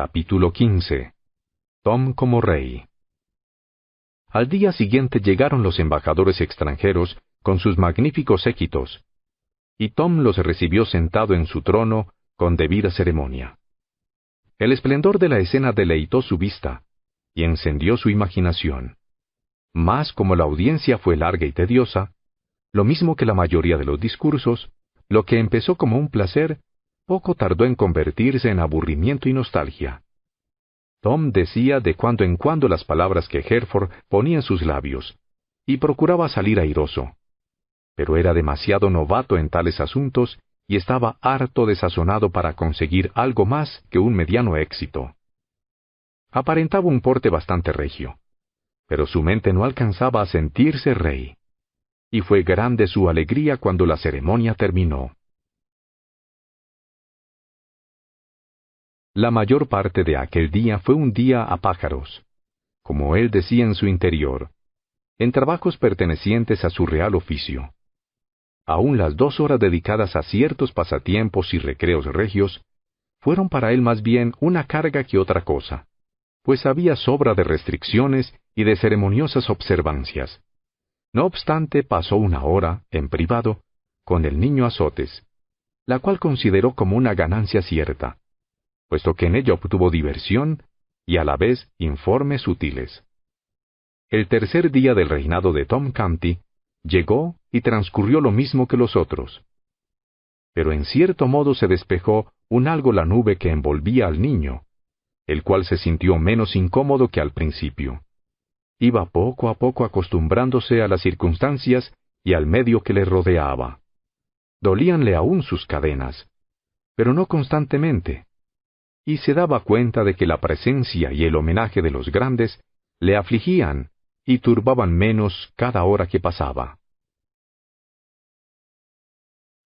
Capítulo 15. Tom como rey. Al día siguiente llegaron los embajadores extranjeros con sus magníficos séquitos, y Tom los recibió sentado en su trono con debida ceremonia. El esplendor de la escena deleitó su vista y encendió su imaginación. Mas como la audiencia fue larga y tediosa, lo mismo que la mayoría de los discursos, lo que empezó como un placer, poco tardó en convertirse en aburrimiento y nostalgia. Tom decía de cuando en cuando las palabras que Hertford ponía en sus labios, y procuraba salir airoso. Pero era demasiado novato en tales asuntos y estaba harto desazonado para conseguir algo más que un mediano éxito. Aparentaba un porte bastante regio, pero su mente no alcanzaba a sentirse rey. Y fue grande su alegría cuando la ceremonia terminó. La mayor parte de aquel día fue un día a pájaros, como él decía en su interior, en trabajos pertenecientes a su real oficio. Aún las 2 horas dedicadas a ciertos pasatiempos y recreos regios fueron para él más bien una carga que otra cosa, pues había sobra de restricciones y de ceremoniosas observancias. No obstante, pasó 1 hora, en privado, con el niño Azotes, la cual consideró como una ganancia cierta, puesto que en ella obtuvo diversión y a la vez informes útiles. El tercer día del reinado de Tom Canty llegó y transcurrió lo mismo que los otros. Pero en cierto modo se despejó un algo la nube que envolvía al niño, el cual se sintió menos incómodo que al principio. Iba poco a poco acostumbrándose a las circunstancias y al medio que le rodeaba. Dolíanle aún sus cadenas, pero no constantemente, y se daba cuenta de que la presencia y el homenaje de los grandes le afligían y turbaban menos cada hora que pasaba.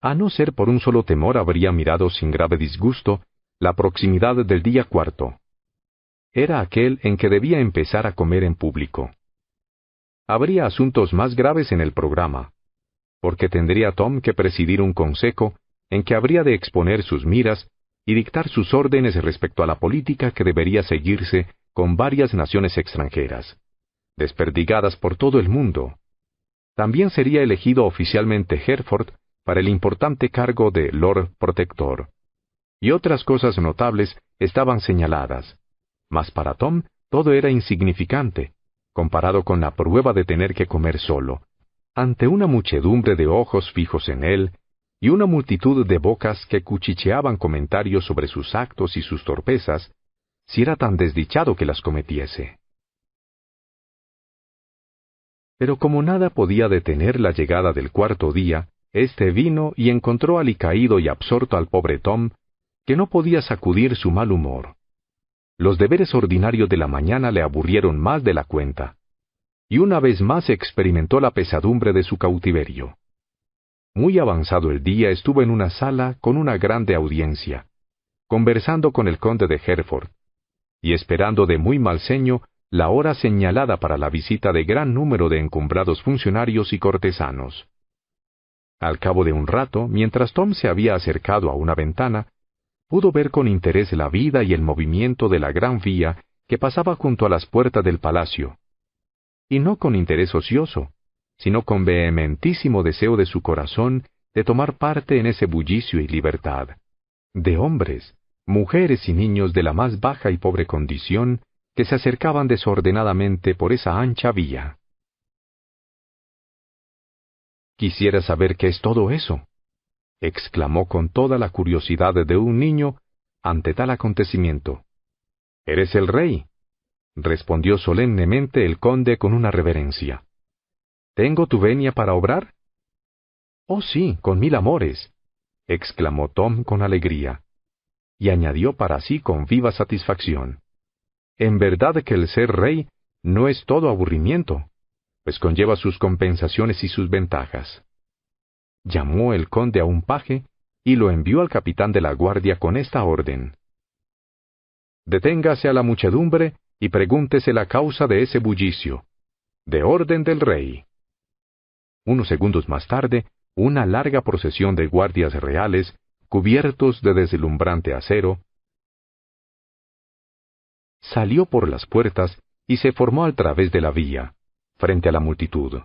A no ser por un solo temor habría mirado sin grave disgusto la proximidad del día cuarto. Era aquel en que debía empezar a comer en público. Habría asuntos más graves en el programa, porque tendría Tom que presidir un consejo en que habría de exponer sus miras y dictar sus órdenes respecto a la política que debería seguirse con varias naciones extranjeras, desperdigadas por todo el mundo. También sería elegido oficialmente Hertford para el importante cargo de Lord Protector, y otras cosas notables estaban señaladas, mas para Tom todo era insignificante, comparado con la prueba de tener que comer solo, ante una muchedumbre de ojos fijos en él, y una multitud de bocas que cuchicheaban comentarios sobre sus actos y sus torpezas, si era tan desdichado que las cometiese. Pero como nada podía detener la llegada del cuarto día, éste vino y encontró alicaído y absorto al pobre Tom, que no podía sacudir su mal humor. Los deberes ordinarios de la mañana le aburrieron más de la cuenta, y una vez más experimentó la pesadumbre de su cautiverio. Muy avanzado el día estuvo en una sala con una grande audiencia, conversando con el conde de Hertford, y esperando de muy mal ceño la hora señalada para la visita de gran número de encumbrados funcionarios y cortesanos. Al cabo de un rato, mientras Tom se había acercado a una ventana, pudo ver con interés la vida y el movimiento de la gran vía que pasaba junto a las puertas del palacio, y no con interés ocioso, sino con vehementísimo deseo de su corazón de tomar parte en ese bullicio y libertad, de hombres, mujeres y niños de la más baja y pobre condición que se acercaban desordenadamente por esa ancha vía. «Quisiera saber qué es todo eso», exclamó con toda la curiosidad de un niño ante tal acontecimiento. «¿Eres el rey?», respondió solemnemente el conde con una reverencia. «¿Tengo tu venia para obrar?». «Oh sí, con 1000 amores», exclamó Tom con alegría, y añadió para sí con viva satisfacción. «En verdad que el ser rey no es todo aburrimiento, pues conlleva sus compensaciones y sus ventajas». Llamó el conde a un paje y lo envió al capitán de la guardia con esta orden: «Deténgase a la muchedumbre y pregúntese la causa de ese bullicio, de orden del rey». Unos segundos más tarde, una larga procesión de guardias reales, cubiertos de deslumbrante acero, salió por las puertas y se formó al través de la vía, frente a la multitud.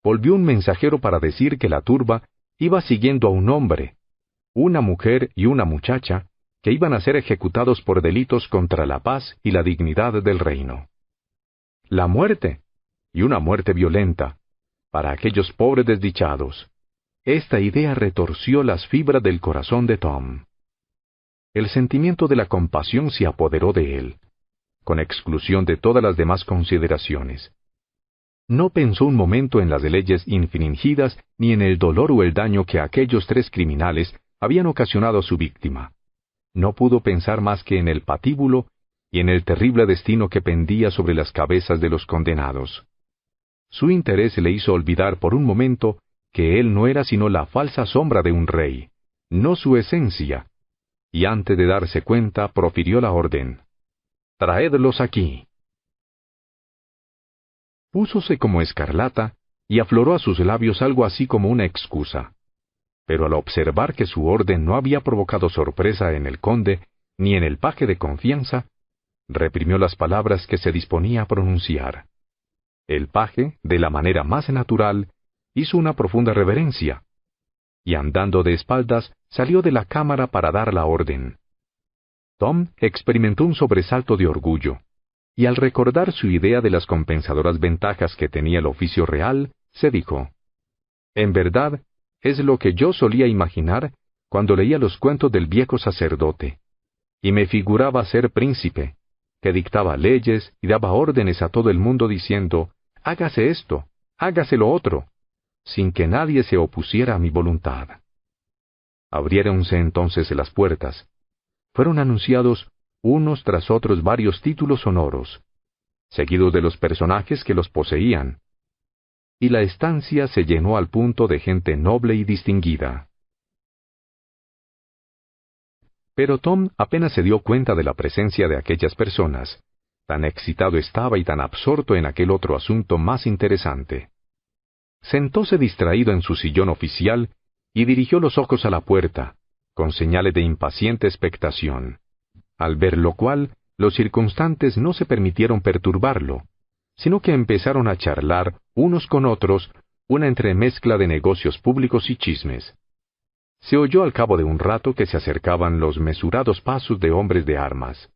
Volvió un mensajero para decir que la turba iba siguiendo a un hombre, una mujer y una muchacha, que iban a ser ejecutados por delitos contra la paz y la dignidad del reino. La muerte, y una muerte violenta, para aquellos pobres desdichados. Esta idea retorció las fibras del corazón de Tom. El sentimiento de la compasión se apoderó de él, con exclusión de todas las demás consideraciones. No pensó un momento en las leyes infringidas ni en el dolor o el daño que aquellos 3 criminales habían ocasionado a su víctima. No pudo pensar más que en el patíbulo y en el terrible destino que pendía sobre las cabezas de los condenados. Su interés le hizo olvidar por un momento que él no era sino la falsa sombra de un rey, no su esencia, y antes de darse cuenta profirió la orden: «Traedlos aquí». Púsose como escarlata y afloró a sus labios algo así como una excusa. Pero al observar que su orden no había provocado sorpresa en el conde ni en el paje de confianza, reprimió las palabras que se disponía a pronunciar. El paje, de la manera más natural, hizo una profunda reverencia, y andando de espaldas salió de la cámara para dar la orden. Tom experimentó un sobresalto de orgullo, y al recordar su idea de las compensadoras ventajas que tenía el oficio real, se dijo: «En verdad, es lo que yo solía imaginar cuando leía los cuentos del viejo sacerdote, y me figuraba ser príncipe, que dictaba leyes y daba órdenes a todo el mundo diciendo: hágase esto, hágase lo otro, sin que nadie se opusiera a mi voluntad». Abriéronse entonces las puertas. Fueron anunciados unos tras otros varios títulos sonoros, seguidos de los personajes que los poseían, y la estancia se llenó al punto de gente noble y distinguida. Pero Tom apenas se dio cuenta de la presencia de aquellas personas. Tan excitado estaba y tan absorto en aquel otro asunto más interesante. Sentóse distraído en su sillón oficial y dirigió los ojos a la puerta, con señales de impaciente expectación, al ver lo cual los circunstantes no se permitieron perturbarlo, sino que empezaron a charlar unos con otros una entremezcla de negocios públicos y chismes. Se oyó al cabo de un rato que se acercaban los mesurados pasos de hombres de armas,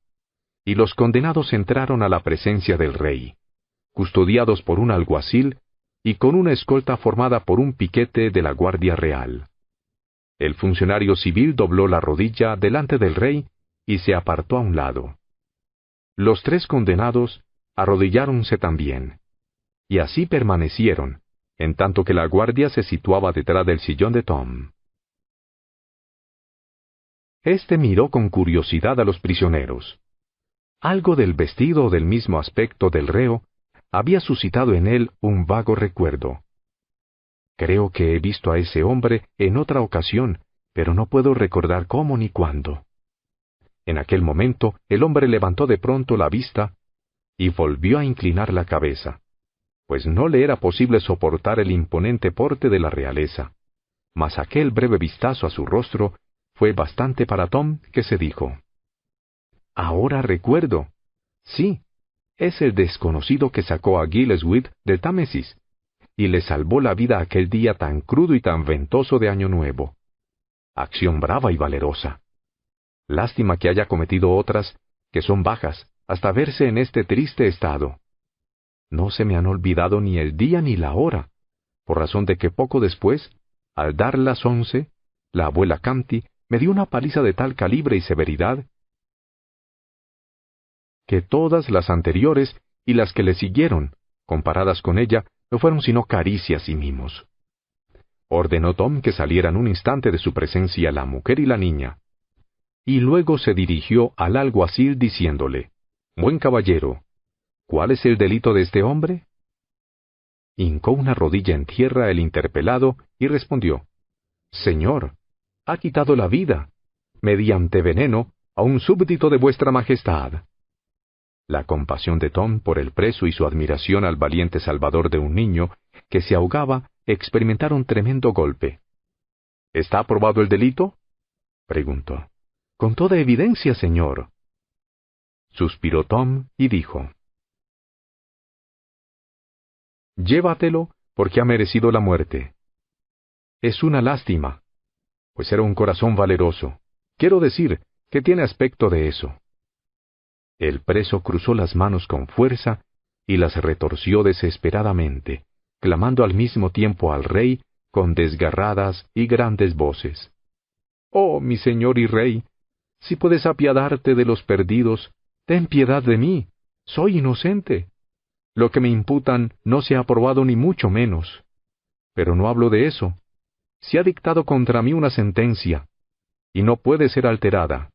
y los condenados entraron a la presencia del rey, custodiados por un alguacil y con una escolta formada por un piquete de la Guardia Real. El funcionario civil dobló la rodilla delante del rey y se apartó a un lado. Los 3 condenados arrodilláronse también, y así permanecieron, en tanto que la guardia se situaba detrás del sillón de Tom. Este miró con curiosidad a los prisioneros. Algo del vestido o del mismo aspecto del reo había suscitado en él un vago recuerdo. «Creo que he visto a ese hombre en otra ocasión, pero no puedo recordar cómo ni cuándo». En aquel momento el hombre levantó de pronto la vista y volvió a inclinar la cabeza, pues no le era posible soportar el imponente porte de la realeza. Mas aquel breve vistazo a su rostro fue bastante para Tom, que se dijo: «Ahora recuerdo. Sí, es el desconocido que sacó a Gilleswick del Támesis, y le salvó la vida aquel día tan crudo y tan ventoso de Año Nuevo. Acción brava y valerosa. Lástima que haya cometido otras, que son bajas, hasta verse en este triste estado. No se me han olvidado ni el día ni la hora, por razón de que poco después, al dar las 11, la abuela Camty me dio una paliza de tal calibre y severidad que todas las anteriores y las que le siguieron, comparadas con ella, no fueron sino caricias y mimos». Ordenó Tom que salieran un instante de su presencia la mujer y la niña, y luego se dirigió al alguacil diciéndole: «Buen caballero, ¿cuál es el delito de este hombre?». Hincó una rodilla en tierra el interpelado y respondió: «Señor, ha quitado la vida, mediante veneno, a un súbdito de vuestra majestad». La compasión de Tom por el preso y su admiración al valiente salvador de un niño que se ahogaba experimentaron tremendo golpe. «¿Está aprobado el delito?», preguntó. «Con toda evidencia, señor». Suspiró Tom y dijo: «Llévatelo, porque ha merecido la muerte. Es una lástima, pues era un corazón valeroso. Quiero decir, que tiene aspecto de eso». El preso cruzó las manos con fuerza y las retorció desesperadamente, clamando al mismo tiempo al rey con desgarradas y grandes voces: «Oh, mi señor y rey, si puedes apiadarte de los perdidos, ten piedad de mí. Soy inocente. Lo que me imputan no se ha probado ni mucho menos. Pero no hablo de eso. Se ha dictado contra mí una sentencia, y no puede ser alterada.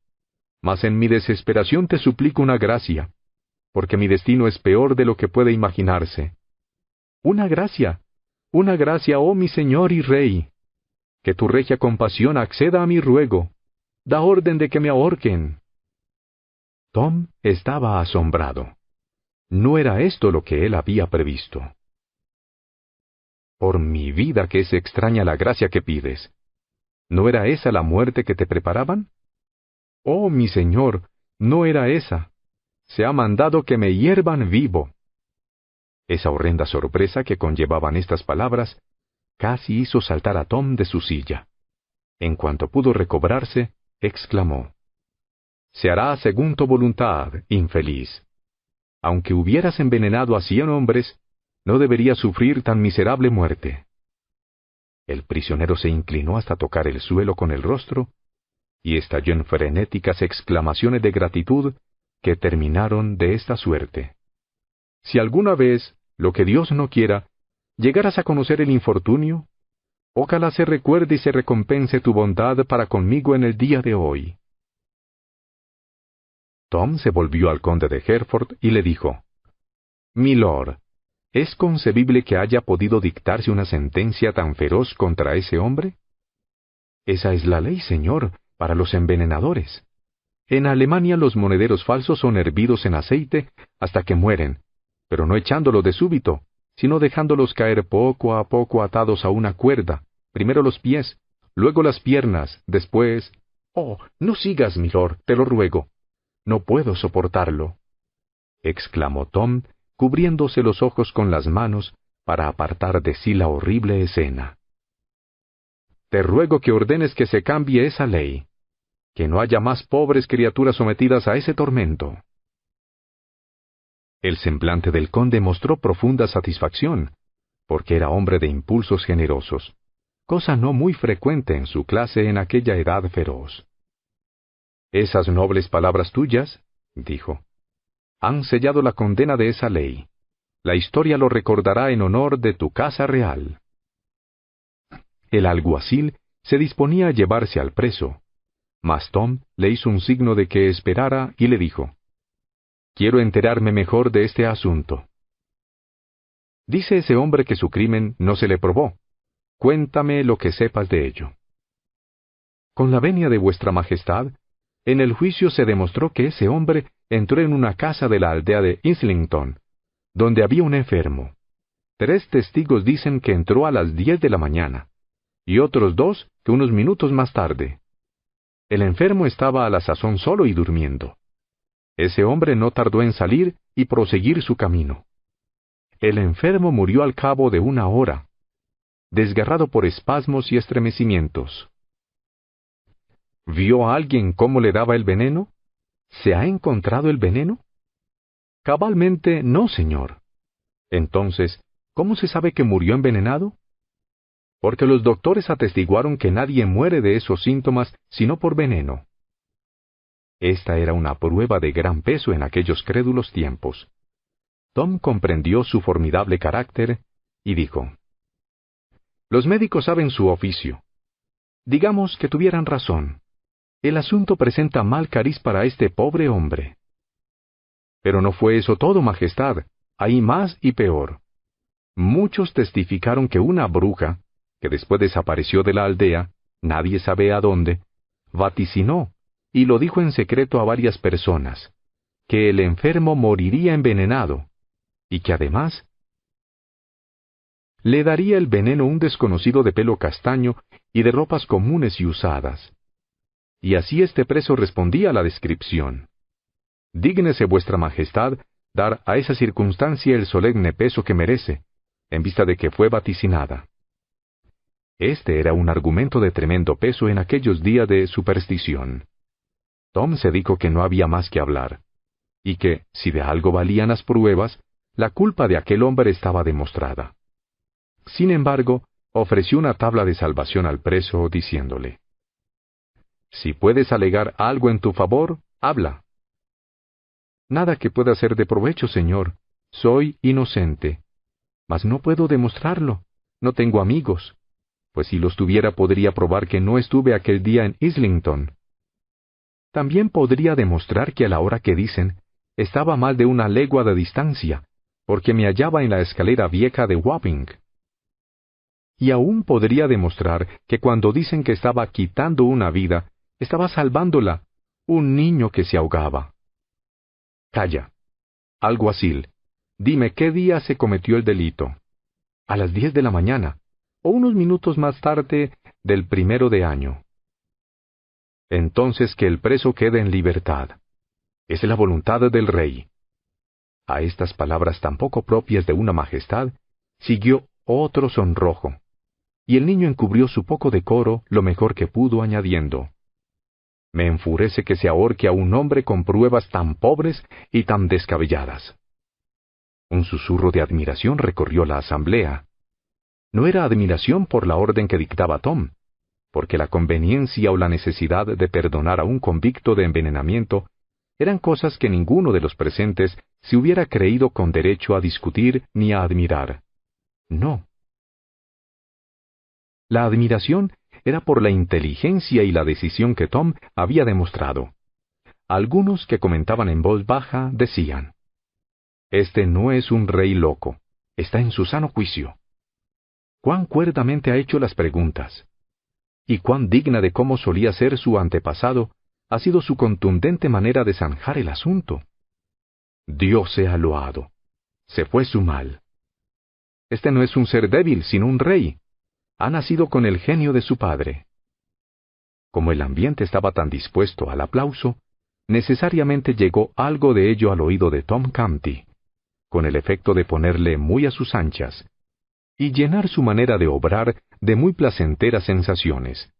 Mas en mi desesperación te suplico una gracia, porque mi destino es peor de lo que puede imaginarse. Una gracia, oh mi señor y rey. Que tu regia compasión acceda a mi ruego. Da orden de que me ahorquen». Tom estaba asombrado. No era esto lo que él había previsto. «Por mi vida que es extraña la gracia que pides. ¿No era esa la muerte que te preparaban? Oh, mi señor, no era esa. Se ha mandado que me hiervan vivo». Esa horrenda sorpresa que conllevaban estas palabras casi hizo saltar a Tom de su silla. En cuanto pudo recobrarse, exclamó: «Se hará según tu voluntad, infeliz. Aunque hubieras envenenado a 100 hombres, no deberías sufrir tan miserable muerte». El prisionero se inclinó hasta tocar el suelo con el rostro, y estalló en frenéticas exclamaciones de gratitud que terminaron de esta suerte: «Si alguna vez, lo que Dios no quiera, llegaras a conocer el infortunio, ojalá se recuerde y se recompense tu bondad para conmigo en el día de hoy». Tom se volvió al conde de Hereford y le dijo: «Milord, ¿es concebible que haya podido dictarse una sentencia tan feroz contra ese hombre? Esa es la ley, señor, para los envenenadores. En Alemania los monederos falsos son hervidos en aceite hasta que mueren, pero no echándolos de súbito, sino dejándolos caer poco a poco atados a una cuerda, primero los pies, luego las piernas, después... Oh, no sigas, milord, te lo ruego. No puedo soportarlo», exclamó Tom, cubriéndose los ojos con las manos para apartar de sí la horrible escena. «Te ruego que ordenes que se cambie esa ley, que no haya más pobres criaturas sometidas a ese tormento». El semblante del conde mostró profunda satisfacción, porque era hombre de impulsos generosos, cosa no muy frecuente en su clase en aquella edad feroz. «Esas nobles palabras tuyas», dijo, «han sellado la condena de esa ley. La historia lo recordará en honor de tu casa real». El alguacil se disponía a llevarse al preso, mas Tom le hizo un signo de que esperara y le dijo: «Quiero enterarme mejor de este asunto. Dice ese hombre que su crimen no se le probó. Cuéntame lo que sepas de ello». «Con la venia de vuestra majestad, en el juicio se demostró que ese hombre entró en una casa de la aldea de Islington, donde había un enfermo. 3 testigos dicen que entró a las 10 de la mañana, y otros 2 que unos minutos más tarde. El enfermo estaba a la sazón solo y durmiendo. Ese hombre no tardó en salir y proseguir su camino. El enfermo murió al cabo de 1 hora, desgarrado por espasmos y estremecimientos». «¿Vio a alguien cómo le daba el veneno? ¿Se ha encontrado el veneno?» «Cabalmente no, señor». «Entonces, ¿cómo se sabe que murió envenenado?» «Porque los doctores atestiguaron que nadie muere de esos síntomas sino por veneno». Esta era una prueba de gran peso en aquellos crédulos tiempos. Tom comprendió su formidable carácter y dijo: «Los médicos saben su oficio. Digamos que tuvieran razón. El asunto presenta mal cariz para este pobre hombre». «Pero no fue eso todo, majestad. Hay más y peor. Muchos testificaron que una bruja, que después desapareció de la aldea, nadie sabe a dónde, vaticinó, y lo dijo en secreto a varias personas, que el enfermo moriría envenenado, y que además le daría el veneno un desconocido de pelo castaño y de ropas comunes y usadas. Y así este preso respondía a la descripción. dígnese vuestra majestad dar a esa circunstancia el solemne peso que merece, en vista de que fue vaticinada. Este era un argumento de tremendo peso en aquellos días de superstición. Tom se dijo que no había más que hablar, y que, si de algo valían las pruebas, la culpa de aquel hombre estaba demostrada. Sin embargo, ofreció una tabla de salvación al preso, diciéndole: «Si puedes alegar algo en tu favor, habla». «Nada que pueda ser de provecho, señor. Soy inocente. Mas no puedo demostrarlo. No tengo amigos. Pues si los tuviera podría probar que no estuve aquel día en Islington. También podría demostrar que a la hora que dicen, estaba a más de 1 legua de distancia, porque me hallaba en la escalera vieja de Wapping. Y aún podría demostrar que cuando dicen que estaba quitando una vida, estaba salvándola, un niño que se ahogaba». «Calla. Alguacil, dime qué día se cometió el delito». «A las 10 de la mañana, o unos minutos más tarde del 1 de año». «Entonces que el preso quede en libertad. Es la voluntad del rey». A estas palabras tan poco propias de una majestad, siguió otro sonrojo, y el niño encubrió su poco decoro lo mejor que pudo, añadiendo: «Me enfurece que se ahorque a un hombre con pruebas tan pobres y tan descabelladas». Un susurro de admiración recorrió la asamblea. No era admiración por la orden que dictaba Tom, porque la conveniencia o la necesidad de perdonar a un convicto de envenenamiento eran cosas que ninguno de los presentes se hubiera creído con derecho a discutir ni a admirar. No. La admiración era por la inteligencia y la decisión que Tom había demostrado. Algunos que comentaban en voz baja decían: «Este no es un rey loco, está en su sano juicio. Cuán cuerdamente ha hecho las preguntas, y cuán digna de cómo solía ser su antepasado ha sido su contundente manera de zanjar el asunto. Dios sea loado. Se fue su mal. Este no es un ser débil, sino un rey. Ha nacido con el genio de su padre». Como el ambiente estaba tan dispuesto al aplauso, necesariamente llegó algo de ello al oído de Tom Canty, con el efecto de ponerle muy a sus anchas, y llenar su manera de obrar de muy placenteras sensaciones.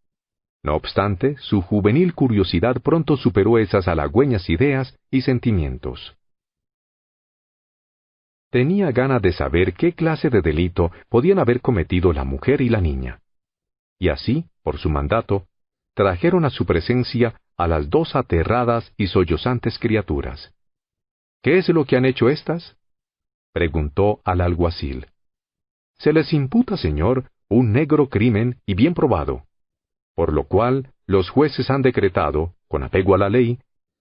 No obstante, su juvenil curiosidad pronto superó esas halagüeñas ideas y sentimientos. Tenía ganas de saber qué clase de delito podían haber cometido la mujer y la niña. Y así, por su mandato, trajeron a su presencia a las 2 aterradas y sollozantes criaturas. «¿Qué es lo que han hecho éstas?», preguntó al alguacil. «Se les imputa, señor, un negro crimen y bien probado, por lo cual los jueces han decretado, con apego a la ley,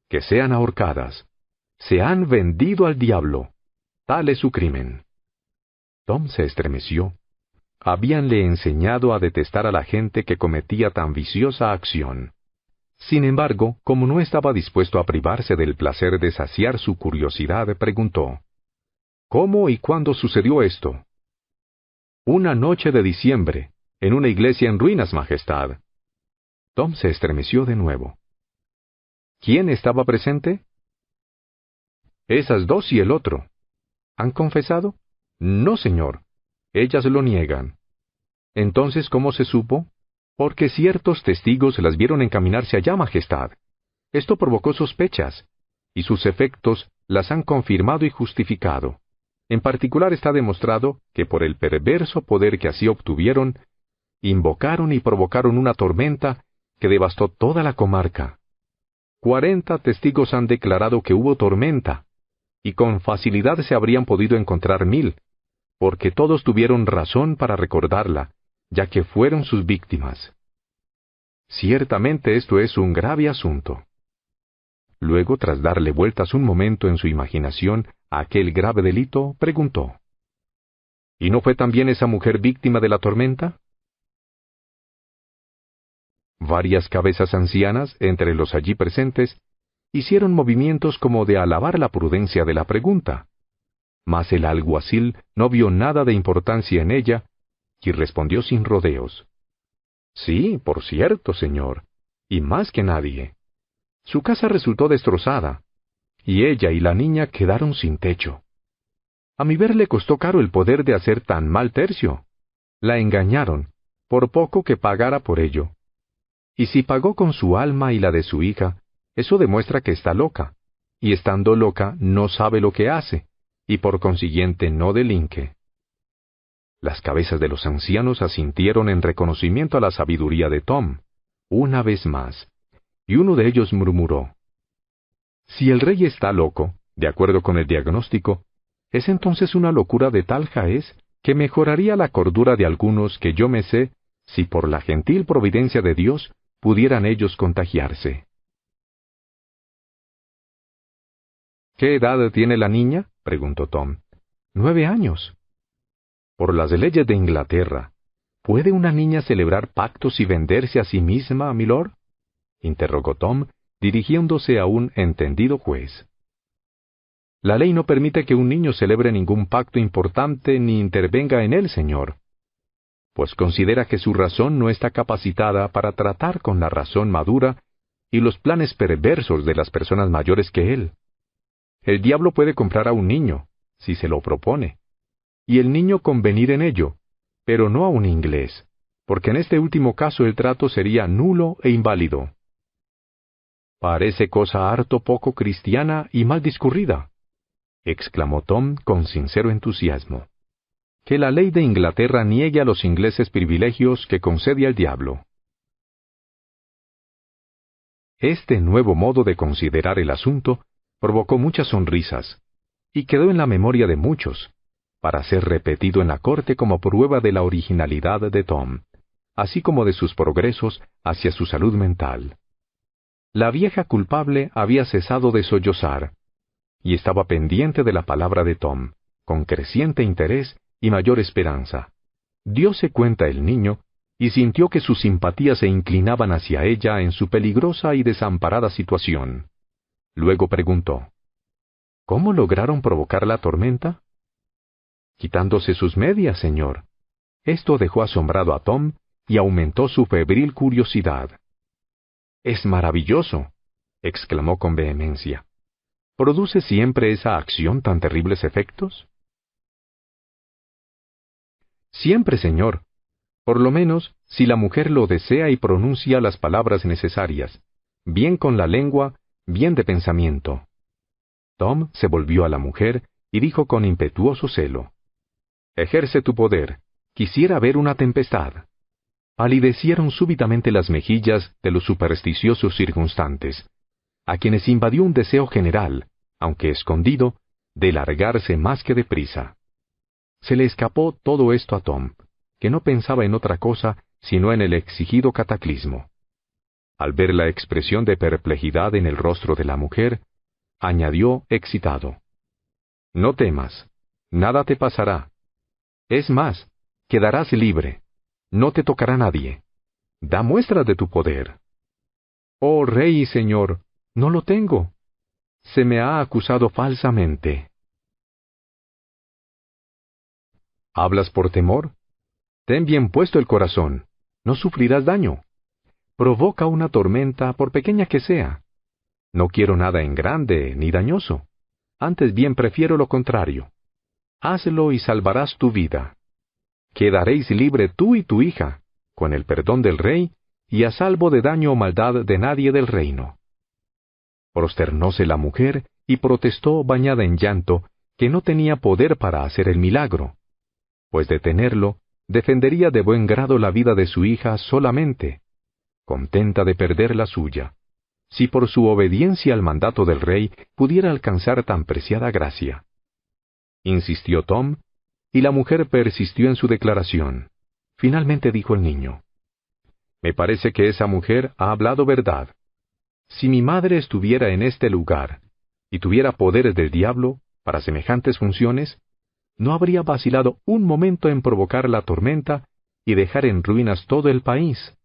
que sean ahorcadas. Se han vendido al diablo. Tal es su crimen». Tom se estremeció. Habíanle enseñado a detestar a la gente que cometía tan viciosa acción. Sin embargo, como no estaba dispuesto a privarse del placer de saciar su curiosidad, preguntó: «¿Cómo y cuándo sucedió esto?». «Una noche de diciembre, en una iglesia en ruinas, majestad». Tom se estremeció de nuevo. «¿Quién estaba presente?». «Esas 2 y el otro». «¿Han confesado?». «No, señor. Ellas lo niegan». «Entonces, ¿cómo se supo?». «Porque ciertos testigos las vieron encaminarse allá, majestad. Esto provocó sospechas, y sus efectos las han confirmado y justificado. En particular está demostrado que por el perverso poder que así obtuvieron, invocaron y provocaron una tormenta que devastó toda la comarca. 40 testigos han declarado que hubo tormenta, y con facilidad se habrían podido encontrar 1000, porque todos tuvieron razón para recordarla, ya que fueron sus víctimas. Ciertamente esto es un grave asunto». Luego, tras darle vueltas un momento en su imaginación a aquel grave delito, preguntó: «¿Y no fue también esa mujer víctima de la tormenta?». Varias cabezas ancianas, entre los allí presentes, hicieron movimientos como de alabar la prudencia de la pregunta. Mas el alguacil no vio nada de importancia en ella, y respondió sin rodeos: «Sí, por cierto, señor, y más que nadie. Su casa resultó destrozada, y ella y la niña quedaron sin techo. A mi ver le costó caro el poder de hacer tan mal tercio. La engañaron, por poco que pagara por ello. Y si pagó con su alma y la de su hija, eso demuestra que está loca, y estando loca no sabe lo que hace, y por consiguiente no delinque. Las cabezas de los ancianos asintieron en reconocimiento a la sabiduría de Tom, una vez más, y uno de ellos murmuró: «Si el rey está loco, de acuerdo con el diagnóstico, es entonces una locura de tal jaez que mejoraría la cordura de algunos que yo me sé, si por la gentil providencia de Dios pudieran ellos contagiarse». «¿Qué edad tiene la niña?», preguntó Tom. «9 años». «Por las leyes de Inglaterra, ¿puede una niña celebrar pactos y venderse a sí misma, milord?», interrogó Tom, dirigiéndose a un entendido juez. «La ley no permite que un niño celebre ningún pacto importante ni intervenga en él, señor, pues considera que su razón no está capacitada para tratar con la razón madura y los planes perversos de las personas mayores que él. El diablo puede comprar a un niño, si se lo propone, y el niño convenir en ello, pero no a un inglés, porque en este último caso el trato sería nulo e inválido». «Parece cosa harto poco cristiana y mal discurrida», exclamó Tom con sincero entusiasmo. «Que la ley de Inglaterra niegue a los ingleses privilegios que concede al diablo». Este nuevo modo de considerar el asunto provocó muchas sonrisas, y quedó en la memoria de muchos, para ser repetido en la corte como prueba de la originalidad de Tom, así como de sus progresos hacia su salud mental. La vieja culpable había cesado de sollozar, y estaba pendiente de la palabra de Tom, con creciente interés y mayor esperanza. Dióse cuenta el niño, y sintió que sus simpatías se inclinaban hacia ella en su peligrosa y desamparada situación. Luego preguntó: «¿Cómo lograron provocar la tormenta?». «Quitándose sus medias, señor». Esto dejó asombrado a Tom y aumentó su febril curiosidad. «Es maravilloso», exclamó con vehemencia. «¿Produce siempre esa acción tan terribles efectos?». «Siempre, señor. Por lo menos, si la mujer lo desea y pronuncia las palabras necesarias, bien con la lengua, bien de pensamiento». Tom se volvió a la mujer y dijo con impetuoso celo: «Ejerce tu poder. Quisiera ver una tempestad». Palidecieron súbitamente las mejillas de los supersticiosos circunstantes, a quienes invadió un deseo general, aunque escondido, de largarse más que deprisa. Se le escapó todo esto a Tom, que no pensaba en otra cosa sino en el exigido cataclismo. Al ver la expresión de perplejidad en el rostro de la mujer, añadió excitado: «No temas, nada te pasará. Es más, quedarás libre. No te tocará nadie. Da muestras de tu poder». «Oh rey y señor, no lo tengo. Se me ha acusado falsamente». «¿Hablas por temor? Ten bien puesto el corazón. No sufrirás daño. Provoca una tormenta, por pequeña que sea. No quiero nada en grande ni dañoso. Antes bien prefiero lo contrario. Hazlo y salvarás tu vida. Quedaréis libre tú y tu hija, con el perdón del rey, y a salvo de daño o maldad de nadie del reino». Prosternóse la mujer y protestó bañada en llanto que no tenía poder para hacer el milagro, pues de tenerlo, defendería de buen grado la vida de su hija solamente, contenta de perder la suya, si por su obediencia al mandato del rey pudiera alcanzar tan preciada gracia. Insistió Tom, y la mujer persistió en su declaración. Finalmente dijo el niño: «Me parece que esa mujer ha hablado verdad. Si mi madre estuviera en este lugar, y tuviera poderes del diablo para semejantes funciones, no habría vacilado un momento en provocar la tormenta y dejar en ruinas todo el país.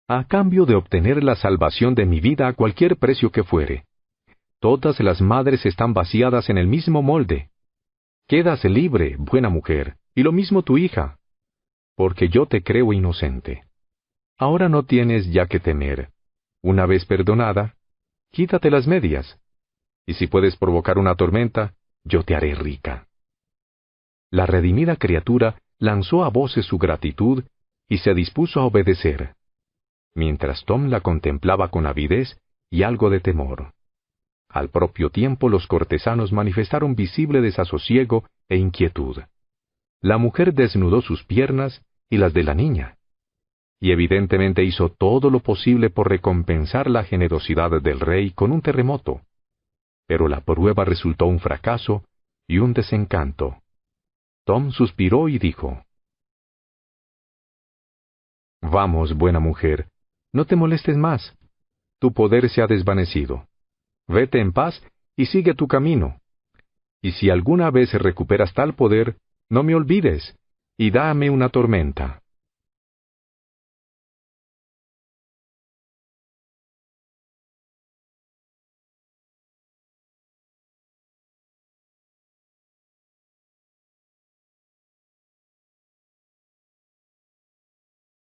A cambio de obtener la salvación de mi vida a cualquier precio que fuere. Todas las madres están vaciadas en el mismo molde. Quédase libre, buena mujer, y lo mismo tu hija, porque yo te creo inocente. Ahora no tienes ya que temer. Una vez perdonada, quítate las medias. Y si puedes provocar una tormenta, yo te haré rica. La redimida criatura lanzó a voces su gratitud y se dispuso a obedecer, mientras Tom la contemplaba con avidez y algo de temor. Al propio tiempo los cortesanos manifestaron visible desasosiego e inquietud. La mujer desnudó sus piernas y las de la niña, y evidentemente hizo todo lo posible por recompensar la generosidad del rey con un terremoto. Pero la prueba resultó un fracaso y un desencanto. Tom suspiró y dijo: «Vamos, buena mujer, no te molestes más. Tu poder se ha desvanecido. Vete en paz y sigue tu camino. Y si alguna vez recuperas tal poder, no me olvides, y dame una tormenta».